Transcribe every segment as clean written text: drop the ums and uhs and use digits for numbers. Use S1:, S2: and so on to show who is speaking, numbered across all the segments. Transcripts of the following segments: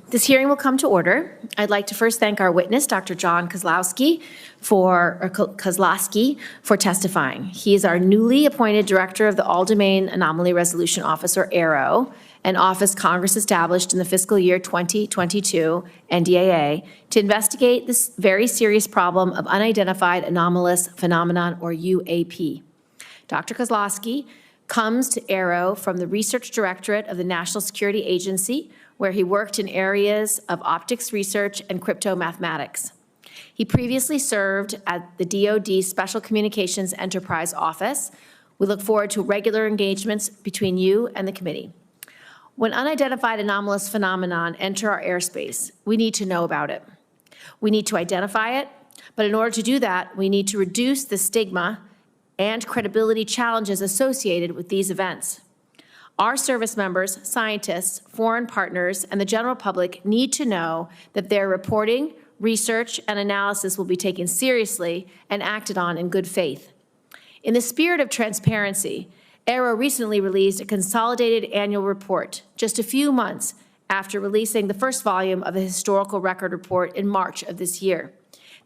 S1: This hearing will come to order. I'd like to first thank our witness, Dr. John Kozlowski, for testifying. He is our newly appointed director of the All-Domain Anomaly Resolution Office, or ARROW, an office Congress established in the fiscal year 2022 NDAA to investigate this very serious problem of unidentified anomalous phenomenon, or UAP. Dr. Kozlowski comes to ARROW from the Research Directorate of the National Security Agency, where he worked in areas of optics research and crypto mathematics. He previously served at the DoD Special Communications Enterprise Office. We look forward to regular engagements between you and the committee. When unidentified anomalous phenomenon enter our airspace, we need to know about it. We need to identify it, but in order to do that, we need to reduce the stigma and credibility challenges associated with these events. Our service members, scientists, foreign partners, and the general public need to know that their reporting, research, and analysis will be taken seriously and acted on in good faith. In the spirit of transparency, ARROW recently released a consolidated annual report just a few months after releasing the first volume of the Historical Record Report in March of this year.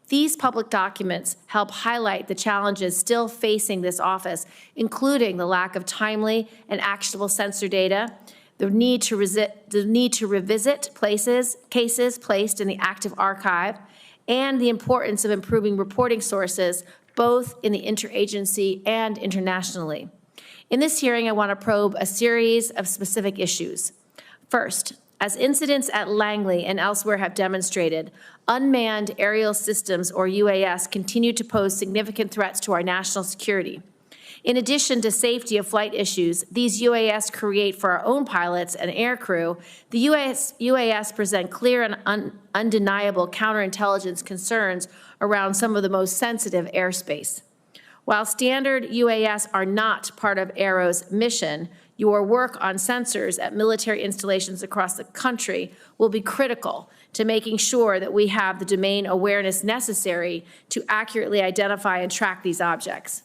S1: These public documents help highlight the challenges still facing this office, including the lack of timely and actionable sensor data, the need to revisit cases placed in the active archive, and the importance of improving reporting sources, both in the interagency and internationally. In this hearing, I want to probe a series of specific issues. First, as incidents at Langley and elsewhere have demonstrated, unmanned aerial systems, or UAS, continue to pose significant threats to our national security. In addition to safety of flight issues these UAS create for our own pilots and aircrew, the UAS present clear and undeniable counterintelligence concerns around some of the most sensitive airspace. While standard UAS are not part of ARROW's mission, your work on sensors at military installations across the country will be critical to making sure that we have the domain awareness necessary to accurately identify and track these objects.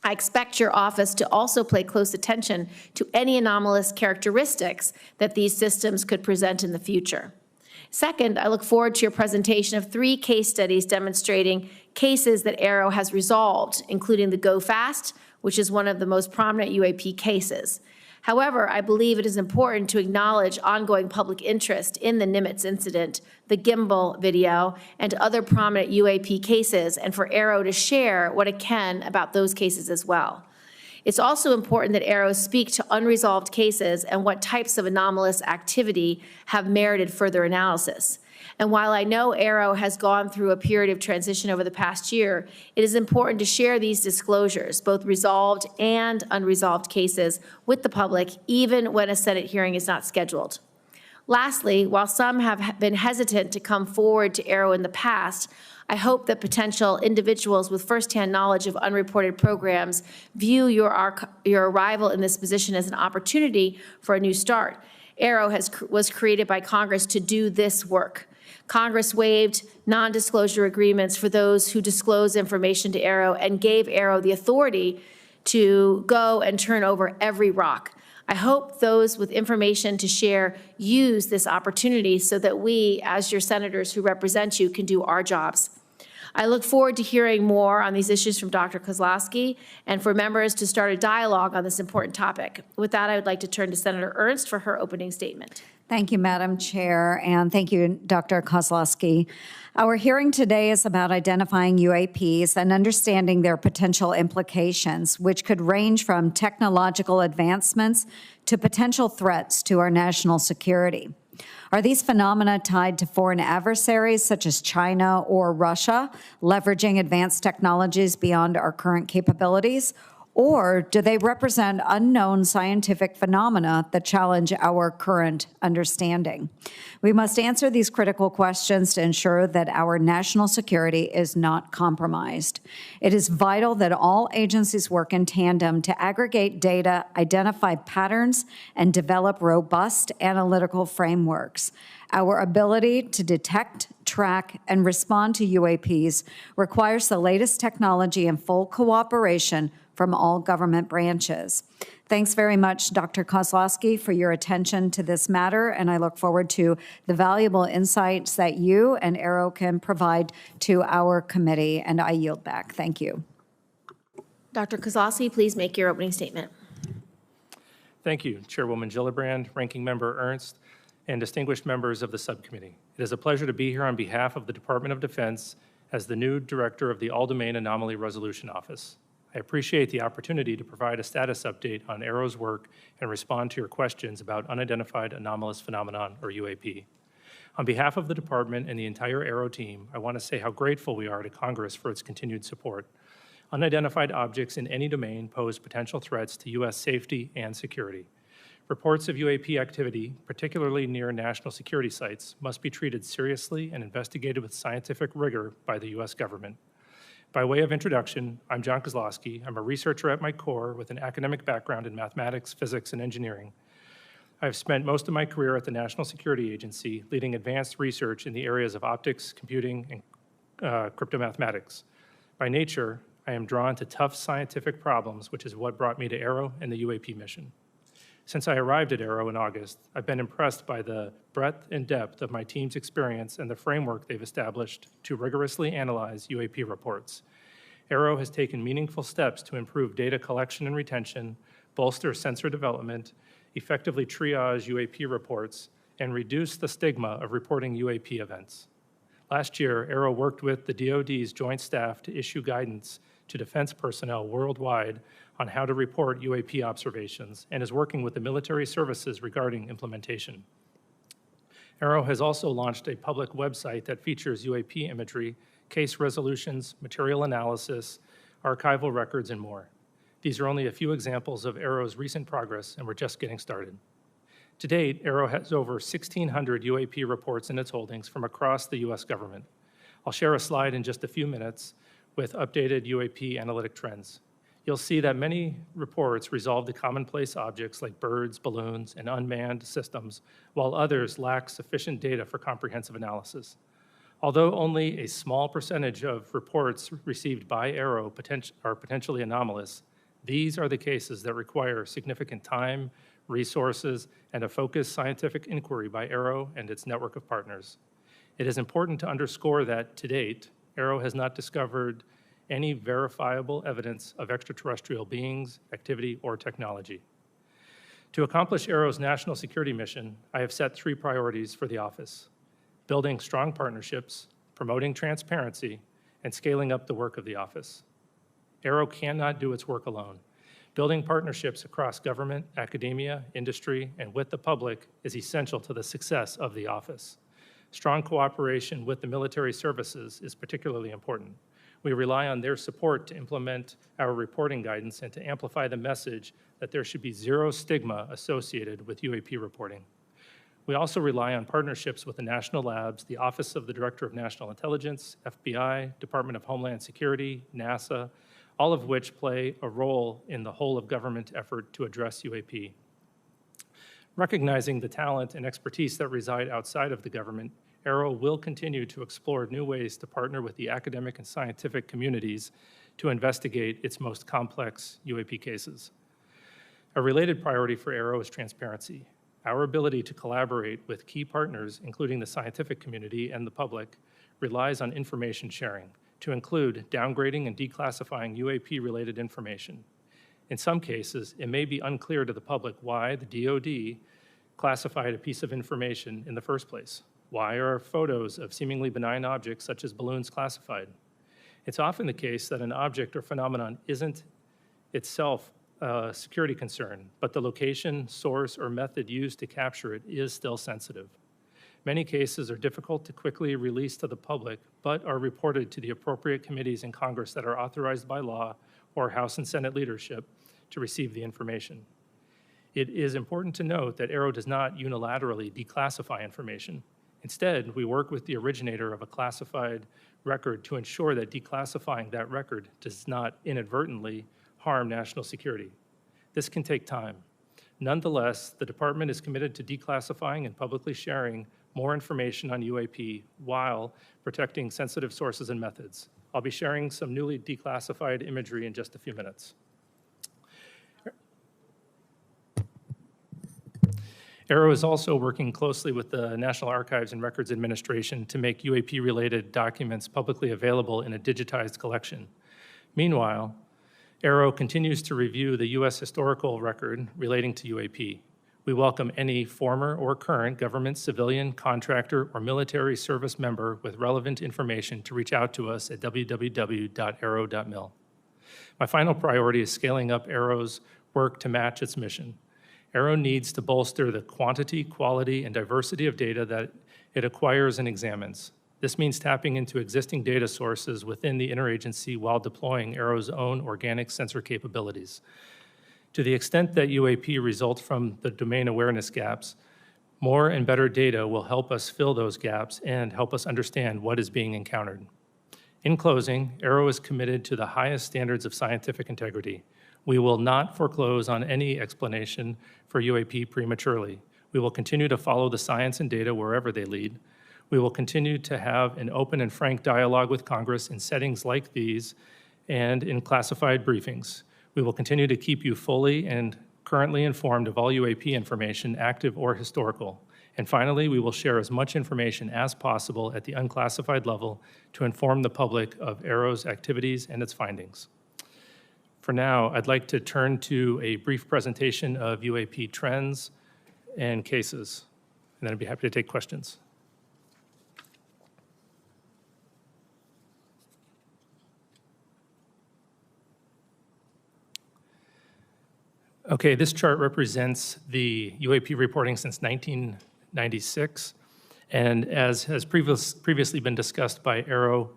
S1: I expect your office to also pay close attention to any anomalous characteristics that these systems could present in the future. Second, I look forward to your presentation of 3 case studies demonstrating cases that ARROW has resolved, including the Go Fast, which is one of the most prominent UAP cases. However, I believe it is important to acknowledge ongoing public interest in the Nimitz incident, the gimbal video, and other prominent UAP cases, and for ARROW to share what it can about those cases as well. It's also important that ARROW speak to unresolved cases and what types of anomalous activity have merited further analysis. And while I know ARROW has gone through a period of transition over the past year, it is important to share these disclosures, both resolved and unresolved cases, with the public, even when a Senate hearing is not scheduled. Lastly, while some have been hesitant to come forward to ARROW in the past, I hope that potential individuals with firsthand knowledge of unreported programs view your arrival in this position as an opportunity for a new start. ARROW was created by Congress to do this work. Congress waived non-disclosure agreements for those who disclose information to ARROW and gave ARROW the authority to go and turn over every rock. I hope those with information to share use this opportunity so that we, as your senators who represent you, can do our jobs. I look forward to hearing more on these issues from Dr. Kozlowski and for members to start a dialogue on this important topic. With that, I would like to turn to Senator Ernst for her opening statement.
S2: Thank you, Madam Chair, and thank you, Dr. Kozlowski. Our hearing today is about identifying UAPs and understanding their potential implications, which could range from technological advancements to potential threats to our national security. Are these phenomena tied to foreign adversaries such as China or Russia, leveraging advanced technologies beyond our current capabilities? Or do they represent unknown scientific phenomena that challenge our current understanding? We must answer these critical questions to ensure that our national security is not compromised. It is vital that all agencies work in tandem to aggregate data, identify patterns, and develop robust analytical frameworks. Our ability to detect, track, and respond to UAPs requires the latest technology and full cooperation from all government branches. Thanks very much, Dr. Kozlowski, for your attention to this matter, and I look forward to the valuable insights that you and Arrow can provide to our committee, and I yield back. Thank you.
S1: Dr. Kozlowski, please make your opening statement.
S3: Thank you, Chairwoman Gillibrand, Ranking Member Ernst, and distinguished members of the subcommittee. It is a pleasure to be here on behalf of the Department of Defense as the new director of the All-Domain Anomaly Resolution Office. I appreciate the opportunity to provide a status update on Arrow's work and respond to your questions about unidentified anomalous phenomenon, or UAP. On behalf of the department and the entire Arrow team, I want to say how grateful we are to Congress for its continued support. Unidentified objects in any domain pose potential threats to U.S. safety and security. Reports of UAP activity, particularly near national security sites, must be treated seriously and investigated with scientific rigor by the U.S. government. By way of introduction, I'm John Kozlowski. I'm a researcher at my core with an academic background in mathematics, physics, and engineering. I've spent most of my career at the National Security Agency, leading advanced research in the areas of optics, computing, and cryptomathematics. By nature, I am drawn to tough scientific problems, which is what brought me to Arrow and the UAP mission. Since I arrived at Arrow in August, I've been impressed by the breadth and depth of my team's experience and the framework they've established to rigorously analyze UAP reports. Arrow has taken meaningful steps to improve data collection and retention, bolster sensor development, effectively triage UAP reports, and reduce the stigma of reporting UAP events. Last year, Arrow worked with the DoD's Joint Staff to issue guidance to defense personnel worldwide on how to report UAP observations and is working with the military services regarding implementation. Arrow has also launched a public website that features UAP imagery, case resolutions, material analysis, archival records, and more. These are only a few examples of Arrow's recent progress, and we're just getting started. To date, Arrow has over 1,600 UAP reports in its holdings from across the U.S. government. I'll share a slide in just a few minutes with updated UAP analytic trends. You'll see that many reports resolve the commonplace objects like birds, balloons, and unmanned systems, while others lack sufficient data for comprehensive analysis. Although only a small percentage of reports received by Arrow are potentially anomalous, these are the cases that require significant time, resources, and a focused scientific inquiry by Arrow and its network of partners. It is important to underscore that, to date, Arrow has not discovered any verifiable evidence of extraterrestrial beings, activity, or technology. To accomplish Arrow's national security mission, I have set 3 priorities for the office: building strong partnerships, promoting transparency, and scaling up the work of the office. Arrow cannot do its work alone. Building partnerships across government, academia, industry, and with the public is essential to the success of the office. Strong cooperation with the military services is particularly important. We rely on their support to implement our reporting guidance and to amplify the message that there should be zero stigma associated with UAP reporting. We also rely on partnerships with the national labs, the Office of the Director of National Intelligence, FBI, Department of Homeland Security, NASA, all of which play a role in the whole of government effort to address UAP. Recognizing the talent and expertise that reside outside of the government, Arrow will continue to explore new ways to partner with the academic and scientific communities to investigate its most complex UAP cases. A related priority for Arrow is transparency. Our ability to collaborate with key partners, including the scientific community and the public, relies on information sharing, to include downgrading and declassifying UAP-related information. In some cases, it may be unclear to the public why the DoD classified a piece of information in the first place. Why are photos of seemingly benign objects such as balloons classified? It's often the case that an object or phenomenon isn't itself a security concern, but the location, source, or method used to capture it is still sensitive. Many cases are difficult to quickly release to the public, but are reported to the appropriate committees in Congress that are authorized by law or House and Senate leadership to receive the information. It is important to note that Arrow does not unilaterally declassify information. Instead, we work with the originator of a classified record to ensure that declassifying that record does not inadvertently harm national security. This can take time. Nonetheless, the department is committed to declassifying and publicly sharing more information on UAP while protecting sensitive sources and methods. I'll be sharing some newly declassified imagery in just a few minutes. Arrow is also working closely with the National Archives and Records Administration to make UAP-related documents publicly available in a digitized collection. Meanwhile, Arrow continues to review the U.S. historical record relating to UAP. We welcome any former or current government, civilian, contractor, or military service member with relevant information to reach out to us at www.arrow.mil. My final priority is scaling up Arrow's work to match its mission. Arrow needs to bolster the quantity, quality, and diversity of data that it acquires and examines. This means tapping into existing data sources within the interagency while deploying Arrow's own organic sensor capabilities. To the extent that UAP results from the domain awareness gaps, more and better data will help us fill those gaps and help us understand what is being encountered. In closing, Arrow is committed to the highest standards of scientific integrity. We will not foreclose on any explanation for UAP prematurely. We will continue to follow the science and data wherever they lead. We will continue to have an open and frank dialogue with Congress in settings like these and in classified briefings. We will continue to keep you fully and currently informed of all UAP information, active or historical. And finally, we will share as much information as possible at the unclassified level to inform the public of Arrow's activities and its findings. For now, I'd like to turn to a brief presentation of UAP trends and cases, and then I'd be happy to take questions. Okay, this chart represents the UAP reporting since 1996, and as has previously been discussed by Arrow,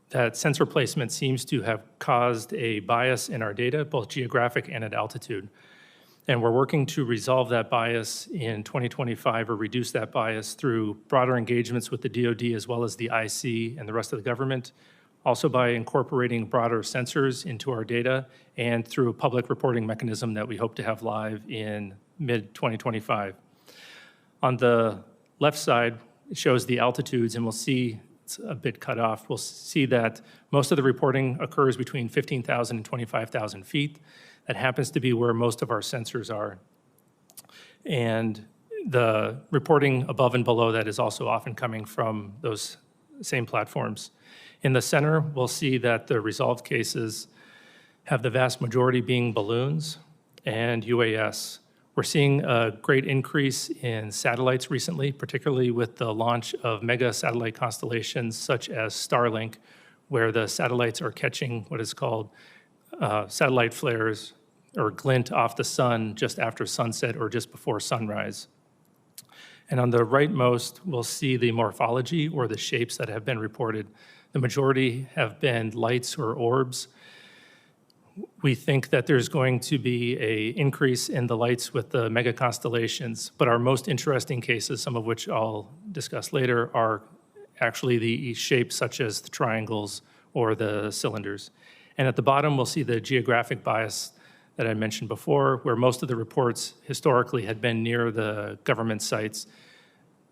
S3: that sensor placement seems to have caused a bias in our data, both geographic and at altitude. And we're working to resolve that bias in 2025 or reduce that bias through broader engagements with the DoD as well as the IC and the rest of the government, also by incorporating broader sensors into our data and through a public reporting mechanism that we hope to have live in mid-2025. On the left side, it shows the altitudes, and we'll see it's a bit cut off. We'll see that most of the reporting occurs between 15,000 and 25,000 feet. That happens to be where most of our sensors are. And the reporting above and below that is also often coming from those same platforms. In the center, we'll see that the resolved cases have the vast majority being balloons and UAS. We're seeing a great increase in satellites recently, particularly with the launch of mega satellite constellations such as Starlink, where the satellites are catching what is called satellite flares or glint off the sun just after sunset or just before sunrise. And on the rightmost, we'll see the morphology or the shapes that have been reported. The majority have been lights or orbs. We think that there's going to be an increase in the lights with the mega constellations, but our most interesting cases, some of which I'll discuss later, are actually the shapes such as the triangles or the cylinders. And at the bottom, we'll see the geographic bias that I mentioned before, where most of the reports historically had been near the government sites.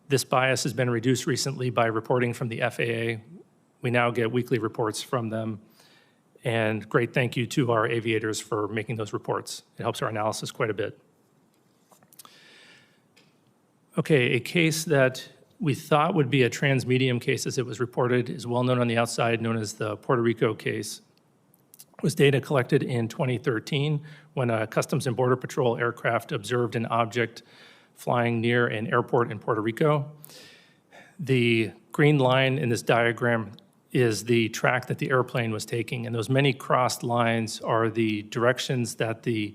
S3: This bias has been reduced recently by reporting from the FAA. We now get weekly reports from them. And great thank you to our aviators for making those reports. It helps our analysis quite a bit. Okay, a case that we thought would be a transmedium case as it was reported is well known on the outside, known as the Puerto Rico case. It was data collected in 2013 when a Customs and Border Patrol aircraft observed an object flying near an airport in Puerto Rico. The green line in this diagram is the track that the airplane was taking, and those many crossed lines are the directions that the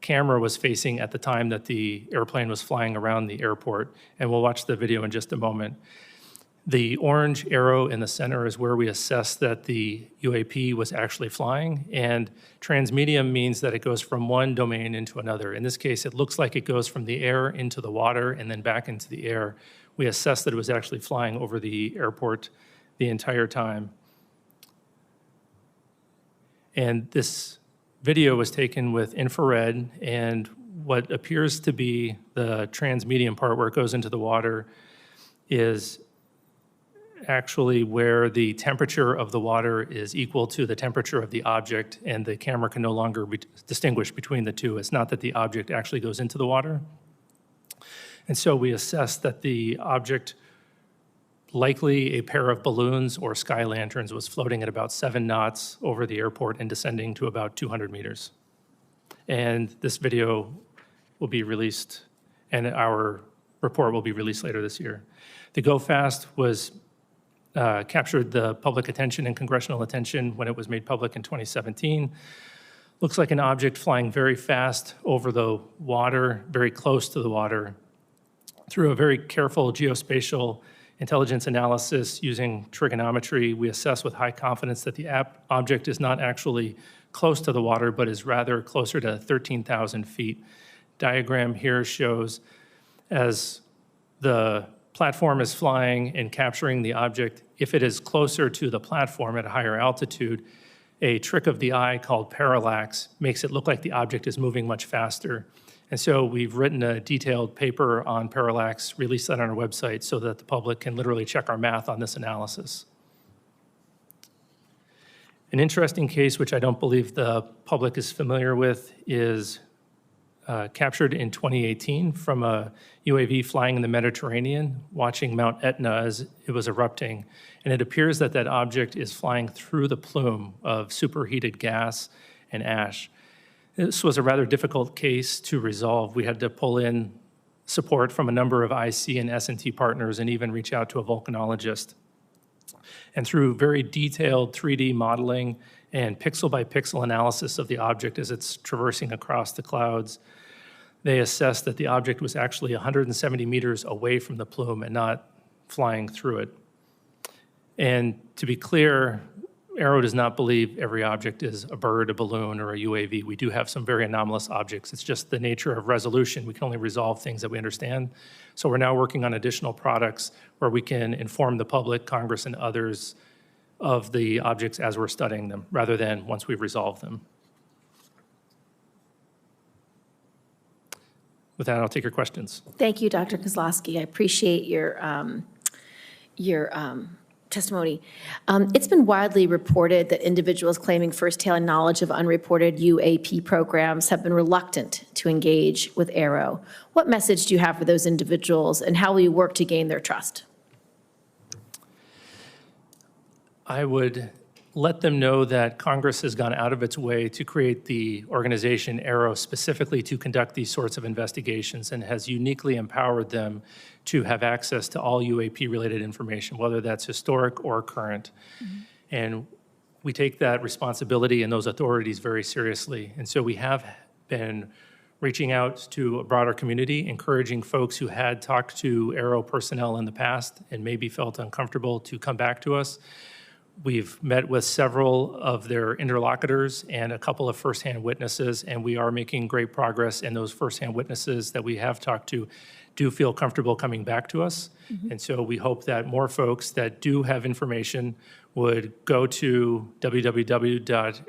S3: camera was facing at the time that the airplane was flying around the airport, and we'll watch the video in just a moment. The orange arrow in the center is where we assess that the UAP was actually flying, and transmedium means that it goes from one domain into another. In this case, it looks like it goes from the air into the water and then back into the air. We assess that it was actually flying over the airport the entire time. And this video was taken with infrared, and what appears to be the transmedium part where it goes into the water is actually where the temperature of the water is equal to the temperature of the object, and the camera can no longer distinguish between the two. It's not that the object actually goes into the water. And so we assessed that the object, likely a pair of balloons or sky lanterns, was floating at about 7 knots over the airport and descending to about 200 meters. And this video will be released, and our report will be released later this year. The Go Fast was captured the public attention and congressional attention when it was made public in 2017. Looks like an object flying very fast over the water, very close to the water. Through a very careful geospatial intelligence analysis using trigonometry, we assess with high confidence that the object is not actually close to the water, but is rather closer to 13,000 feet. Diagram here shows as the platform is flying and capturing the object, if it is closer to the platform at a higher altitude, a trick of the eye called parallax makes it look like the object is moving much faster. And so we've written a detailed paper on parallax, released that on our website so that the public can literally check our math on this analysis. An interesting case, which I don't believe the public is familiar with, is captured in 2018 from a UAV flying in the Mediterranean, watching Mount Etna as it was erupting. And it appears that that object is flying through the plume of superheated gas and ash. This was a rather difficult case to resolve. We had to pull in support from a number of IC and S&T partners and even reach out to a volcanologist. And through very detailed 3D modeling and pixel-by-pixel analysis of the object as it's traversing across the clouds, they assessed that the object was actually 170 meters away from the plume and not flying through it. And to be clear, Aero does not believe every object is a bird, a balloon, or a UAV. We do have some very anomalous objects. It's just the nature of resolution. We can only resolve things that we understand. So we're now working on additional products where we can inform the public, Congress, and others of the objects as we're studying them, rather than once we've resolved them. With that, I'll take your questions.
S1: Thank you, Dr. Kozlowski. I appreciate your testimony. It's been widely reported that individuals claiming firsthand knowledge of unreported UAP programs have been reluctant to engage with Aero. What message do you have for those individuals, and how will you work to gain their trust?
S3: I would let them know that Congress has gone out of its way to create the organization Aero specifically to conduct these sorts of investigations, and has uniquely empowered them to have access to all UAP-related information, whether that's historic or current. Mm-hmm. And we take that responsibility and those authorities very seriously. And so we have been reaching out to a broader community, encouraging folks who had talked to Aero personnel in the past and maybe felt uncomfortable to come back to us. We've met with several of their interlocutors and a couple of firsthand witnesses, and we are making great progress, and those firsthand witnesses that we have talked to do feel comfortable coming back to us. Mm-hmm. And so we hope that more folks that do have information would go to www.aero.mil,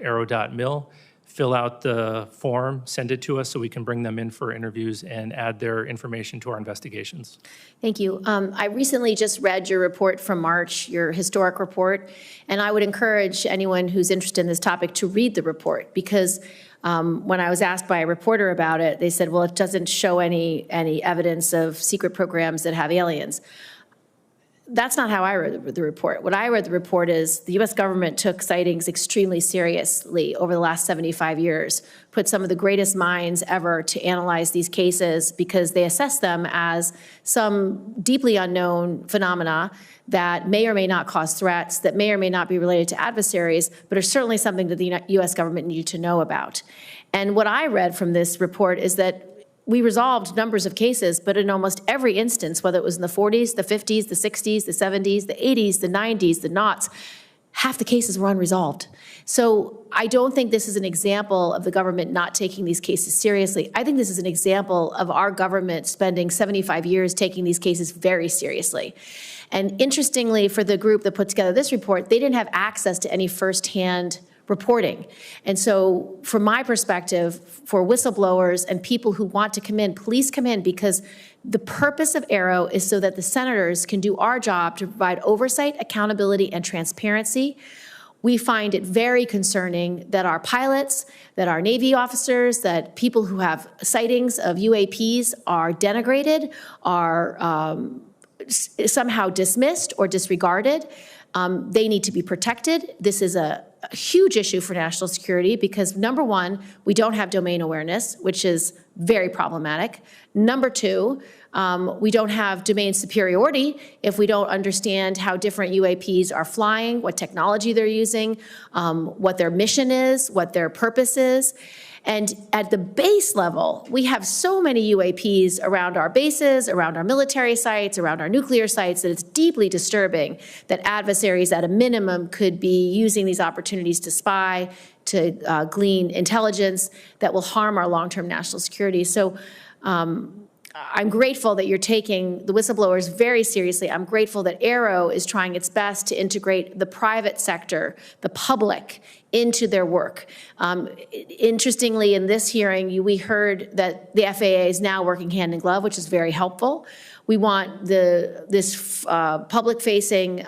S3: fill out the form, send it to us so we can bring them in for interviews and add their information to our investigations.
S1: Thank you. I recently just read your report from March, your historic report, and I would encourage anyone who's interested in this topic to read the report, because when I was asked by a reporter about it, they said, well, it doesn't show any evidence of secret programs that have aliens. That's not how I read the report. What I read the report is the U.S. government took sightings extremely seriously over the last 75 years, put some of the greatest minds ever to analyze these cases because they assess them as some deeply unknown phenomena that may or may not cause threats, that may or may not be related to adversaries, but are certainly something that the U.S. government needed to know about. And what I read from this report is that we resolved numbers of cases, but in almost every instance, whether it was in the 40s, the 50s, the 60s, the 70s, the 80s, the 90s, the noughts, half the cases were unresolved. So I don't think this is an example of the government not taking these cases seriously. I think this is an example of our government spending 75 years taking these cases very seriously. And interestingly, for the group that put together this report, they didn't have access to any firsthand reporting. And so from my perspective, for whistleblowers and people who want to come in, please come in, because the purpose of Aero is so that the senators can do our job to provide oversight, accountability, and transparency. We find it very concerning that our pilots, that our Navy officers, that people who have sightings of UAPs are denigrated, are somehow dismissed or disregarded. They need to be protected. This is a huge issue for national security because, number one, we don't have domain awareness, which is very problematic. Number two, we don't have domain superiority if we don't understand how different UAPs are flying, what technology they're using, what their mission is, what their purpose is. And at the base level, we have so many UAPs around our bases, around our military sites, around our nuclear sites, that it's deeply disturbing that adversaries at a minimum could be using these opportunities to spy, to glean intelligence that will harm our long-term national security. So I'm grateful that you're taking the whistleblowers very seriously. I'm grateful that Aero is trying its best to integrate the private sector, the public, into their work. Interestingly, in this hearing, we heard that the FAA is now working hand in glove, which is very helpful. We want this public-facing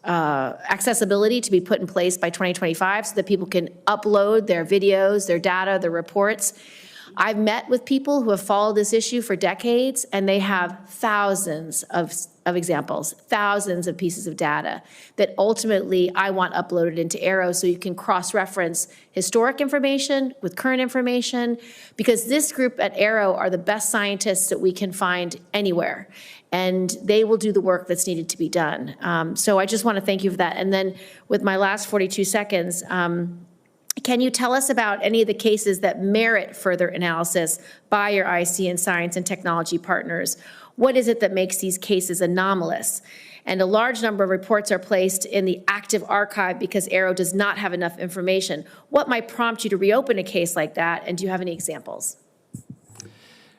S1: accessibility to be put in place by 2025 so that people can upload their videos, their data, their reports. I've met with people who have followed this issue for decades, and they have thousands of examples, thousands of pieces of data that ultimately I want uploaded into Aero so you can cross-reference historic information with current information, because this group at Aero are the best scientists that we can find anywhere, and they will do the work that's needed to be done. So I just want to thank you for that. And then with my last 42 seconds, can you tell us about any of the cases that merit further analysis by your IC and science and technology partners? What is it that makes these cases anomalous? And a large number of reports are placed in the active archive because Aero does not have enough information. What might prompt you to reopen a case like that, and do you have any examples?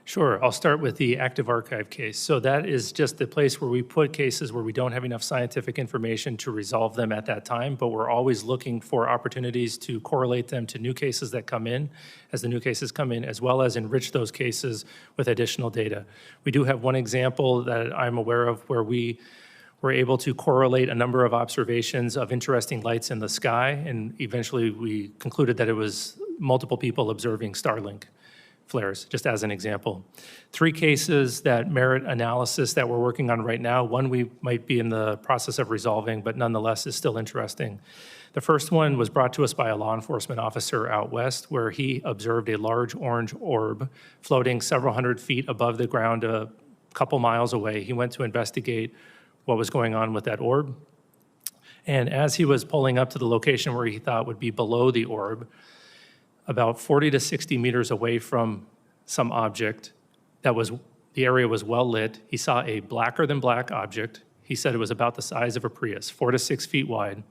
S3: Sure. I'll start with the active archive case. So that is just the place where we put cases where we don't have enough scientific information to resolve them at that time, but we're always looking for opportunities to correlate them to new cases that come in, as the new cases come in, as well as enrich those cases with additional data. We do have one example that I'm aware of where we were able to correlate a number of observations of interesting lights in the sky, and eventually we concluded that it was multiple people observing Starlink flares, just as an example. 3 cases that merit analysis that we're working on right now. One we might be in the process of resolving, but nonetheless is still interesting. The first one was brought to us by a law enforcement officer out west, where he observed a large orange orb floating several hundred feet above the ground a couple miles away. He went to investigate what was going on with that orb. And as he was pulling up to the location where he thought would be below the orb, about 40 to 60 meters away from some object the area was well lit, he saw a blacker than black object. He said it was about the size of a Prius, 4 to 6 feet wide.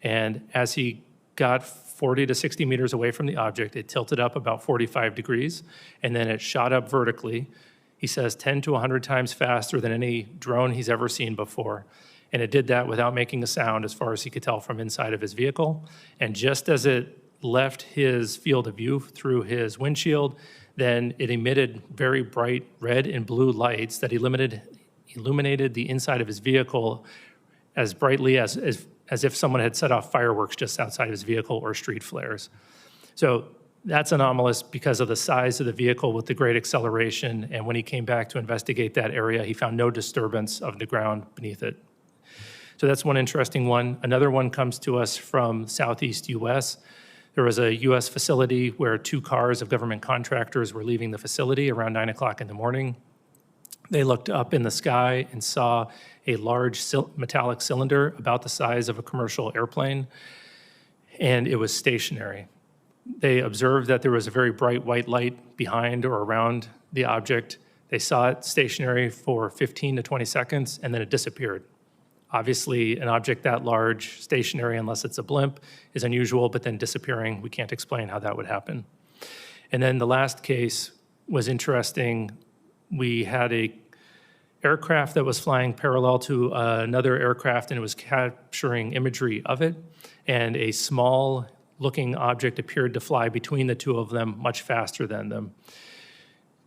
S3: And as he got 40 to 60 meters away from the object, it tilted up about 45 degrees, and then it shot up vertically. He says 10 to 100 times faster than any drone he's ever seen before. And it did that without making a sound, as far as he could tell from inside of his vehicle. And just as it left his field of view through his windshield, then it emitted very bright red and blue lights that illuminated the inside of his vehicle as brightly as if someone had set off fireworks just outside his vehicle or street flares. So that's anomalous because of the size of the vehicle with the great acceleration, and when he came back to investigate that area, he found no disturbance of the ground beneath it. So that's one interesting one. Another one comes to us from Southeast US. There was a U.S. facility where 2 cars of government contractors were leaving the facility around 9 o'clock in the morning. They looked up in the sky and saw a large metallic cylinder about the size of a commercial airplane, and it was stationary. They observed that there was a very bright white light behind or around the object. They saw it stationary for 15 to 20 seconds, and then it disappeared. Obviously, an object that large, stationary, unless it's a blimp, is unusual, but then disappearing, we can't explain how that would happen. And then the last case was interesting. We had a aircraft that was flying parallel to another aircraft, and it was capturing imagery of it, and a small-looking object appeared to fly between the 2 of them much faster than them.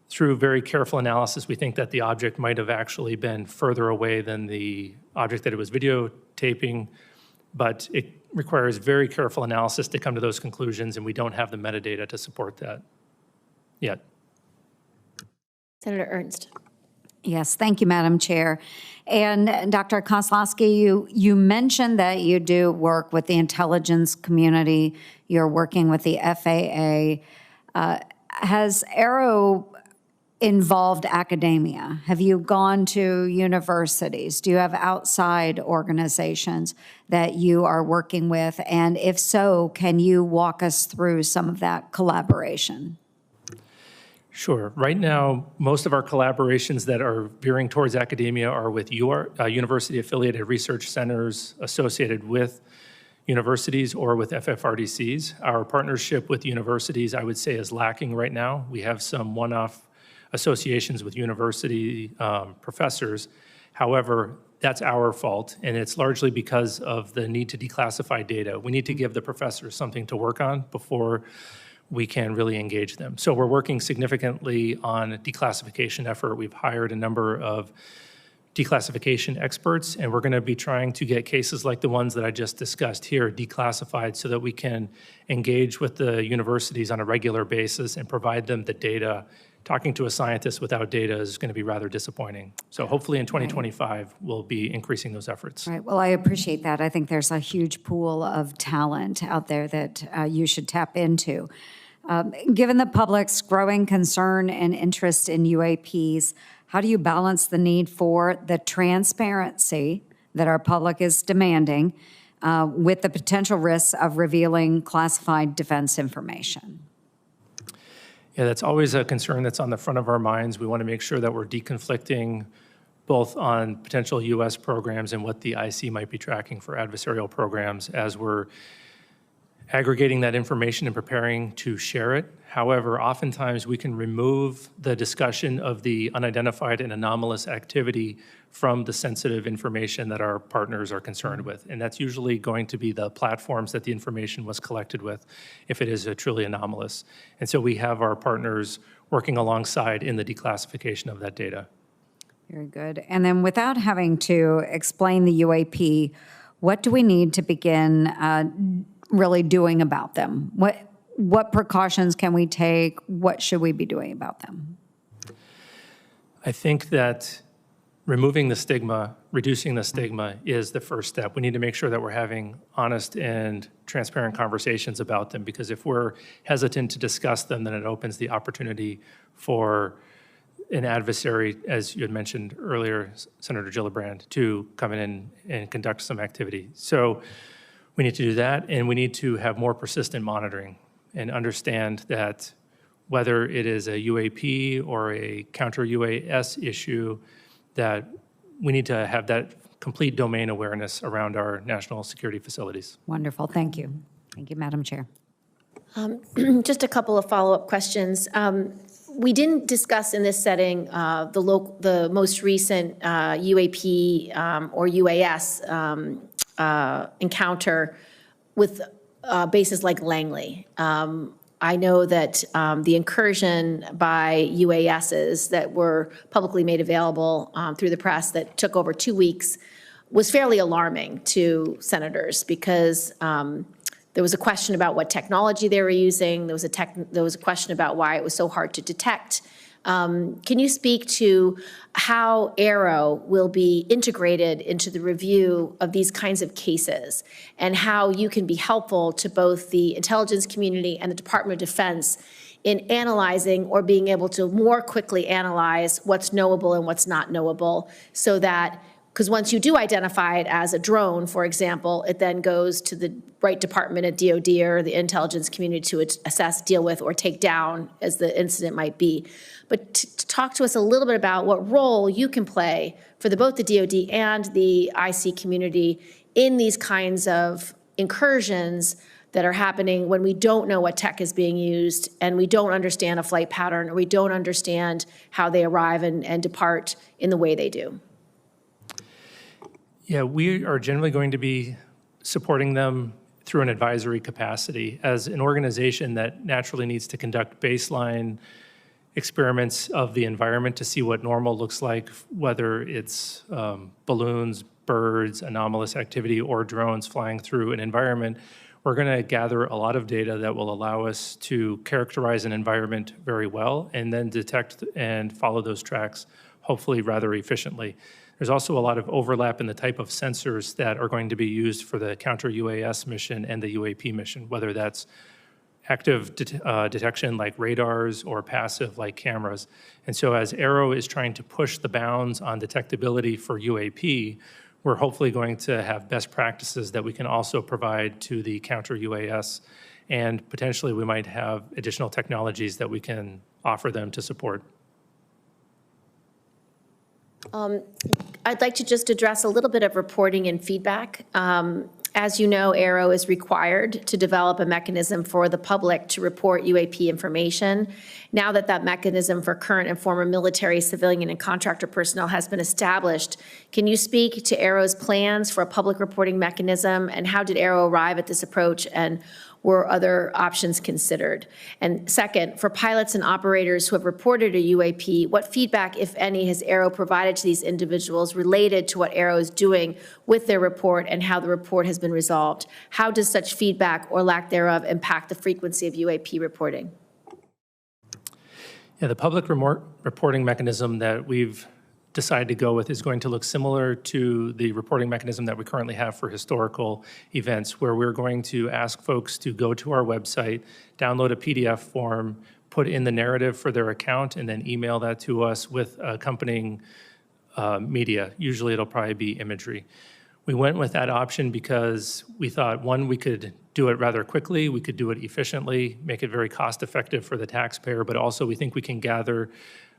S3: Through very careful analysis, we think that the object might have actually been further away than the object that it was videotaping, but it requires very careful analysis to come to those conclusions, and we don't have the metadata to support that yet.
S1: Senator Ernst.
S2: Yes, thank you, Madam Chair. And Dr. Kozlowski, you mentioned that you do work with the intelligence community. You're working with the FAA. Has Aero involved academia? Have you gone to universities? Do you have outside organizations that you are working with? And if so, can you walk us through some of that collaboration?
S3: Sure. Right now, most of our collaborations that are veering towards academia are with university-affiliated research centers associated with universities or with FFRDCs. Our partnership with universities, I would say, is lacking right now. We have some one-off associations with university professors. However, that's our fault, and it's largely because of the need to declassify data. We need to give the professors something to work on before we can really engage them. So we're working significantly on a declassification effort. We've hired a number of declassification experts, and we're going to be trying to get cases like the ones that I just discussed here declassified so that we can engage with the universities on a regular basis and provide them the data. Talking to a scientist without data is going to be rather disappointing. So hopefully in 2025, we'll be increasing those efforts.
S2: Right. Well, I appreciate that. I think there's a huge pool of talent out there that you should tap into. Given the public's growing concern and interest in UAPs, how do you balance the need for the transparency that our public is demanding with the potential risks of revealing classified defense information?
S3: Yeah, that's always a concern that's on the front of our minds. We want to make sure that we're deconflicting both on potential U.S. programs and what the IC might be tracking for adversarial programs as we're aggregating that information and preparing to share it. However, oftentimes we can remove the discussion of the unidentified and anomalous activity from the sensitive information that our partners are concerned with. And that's usually going to be the platforms that the information was collected with if it is truly anomalous. And so we have our partners working alongside in the declassification of that data.
S2: Very good. And then without having to explain the UAP, what do we need to begin really doing about them? What precautions can we take? What should we be doing about them?
S3: I think that removing the stigma, reducing the stigma is the first step. We need to make sure that we're having honest and transparent conversations about them, because if we're hesitant to discuss them, then it opens the opportunity for an adversary, as you had mentioned earlier, Senator Gillibrand, to come in and conduct some activity. So we need to do that, and we need to have more persistent monitoring and understand that whether it is a UAP or a counter-UAS issue, that we need to have that complete domain awareness around our national security facilities.
S2: Wonderful. Thank you. Thank you, Madam Chair.
S1: Just a couple of follow-up questions. We didn't discuss in this setting the most recent UAP or UAS encounter with bases like Langley. I know that the incursion by UASs that were publicly made available through the press that took over 2 weeks was fairly alarming to senators because there was a question about what technology they were using. There was a question about why it was so hard to detect. Can you speak to how Aero will be integrated into the review of these kinds of cases and how you can be helpful to both the intelligence community and the Department of Defense in analyzing or being able to more quickly analyze what's knowable and what's not knowable so that, because once you do identify it as a drone, for example, it then goes to the right department at DOD or the intelligence community to assess, deal with, or take down as the incident might be. But to talk to us a little bit about what role you can play for both the DOD and the IC community in these kinds of incursions that are happening when we don't know what tech is being used and we don't understand a flight pattern or we don't understand how they arrive and depart in the way they do.
S3: Yeah, we are generally going to be supporting them through an advisory capacity as an organization that naturally needs to conduct baseline experiments of the environment to see what normal looks like, whether it's balloons, birds, anomalous activity, or drones flying through an environment. We're going to gather a lot of data that will allow us to characterize an environment very well and then detect and follow those tracks, hopefully rather efficiently. There's also a lot of overlap in the type of sensors that are going to be used for the counter-UAS mission and the UAP mission, whether that's active detection like radars or passive like cameras. And so as Aero is trying to push the bounds on detectability for UAP, we're hopefully going to have best practices that we can also provide to the counter-UAS, and potentially we might have additional technologies that we can offer them to support.
S1: I'd like to just address a little bit of reporting and feedback. As you know, Aero is required to develop a mechanism for the public to report UAP information. Now that that mechanism for current and former military, civilian, and contractor personnel has been established, can you speak to Aero's plans for a public reporting mechanism, and how did Aero arrive at this approach, and were other options considered? And second, for pilots and operators who have reported a UAP, what feedback, if any, has Aero provided to these individuals related to what Aero is doing with their report and how the report has been resolved? How does such feedback or lack thereof impact the frequency of UAP reporting?
S3: Yeah, the public reporting mechanism that we've decided to go with is going to look similar to the reporting mechanism that we currently have for historical events, where we're going to ask folks to go to our website, download a PDF form, put in the narrative for their account, and then email that to us with accompanying media. Usually it'll probably be imagery. We went with that option because we thought, one, we could do it rather quickly, we could do it efficiently, make it very cost-effective for the taxpayer, but also we think we can gather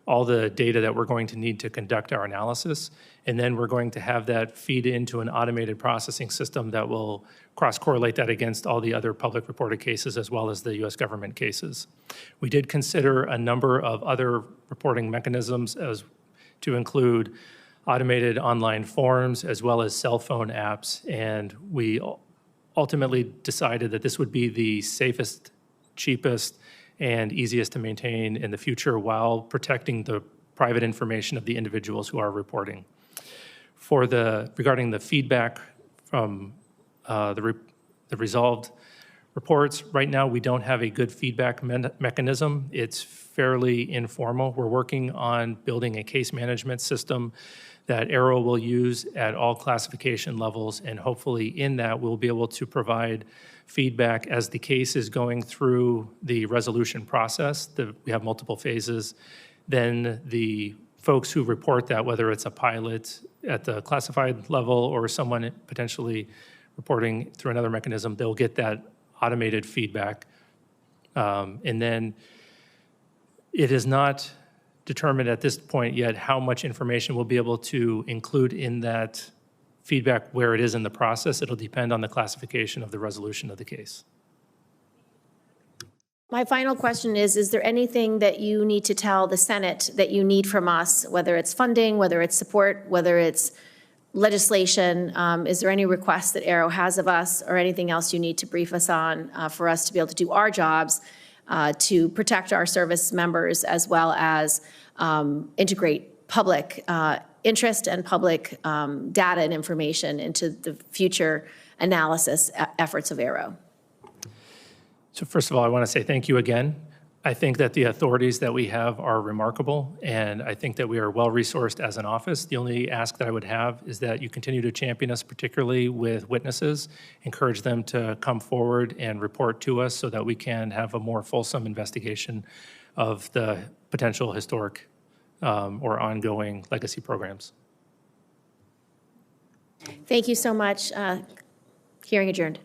S3: all the data that we're going to need to conduct our analysis, and then we're going to have that feed into an automated processing system that will cross-correlate that against all the other public reported cases as well as the U.S. government cases. We did consider a number of other reporting mechanisms as to include automated online forms as well as cell phone apps, and we ultimately decided that this would be the safest, cheapest, and easiest to maintain in the future while protecting the private information of the individuals who are reporting. Regarding the feedback from the resolved reports, right now we don't have a good feedback mechanism. It's fairly informal. We're working on building a case management system that Aero will use at all classification levels, and hopefully in that we'll be able to provide feedback as the case is going through the resolution process. We have multiple phases. Then the folks who report that, whether it's a pilot at the classified level or someone potentially reporting through another mechanism, they'll get that automated feedback. And then it is not determined at this point yet how much information we'll be able to include in that feedback where it is in the process. It'll depend on the classification of the resolution of the case.
S1: My final question is there anything that you need to tell the Senate that you need from us, whether it's funding, whether it's support, whether it's legislation? Is there any requests that Aero has of us or anything else you need to brief us on for us to be able to do our jobs to protect our service members as well as integrate public interest and public data and information into the future analysis efforts of Aero?
S3: So first of all, I want to say thank you again. I think that the authorities that we have are remarkable, and I think that we are well-resourced as an office. The only ask that I would have is that you continue to champion us, particularly with witnesses, encourage them to come forward and report to us so that we can have a more fulsome investigation of the potential historic or ongoing legacy programs.
S1: Thank you so much. Hearing adjourned.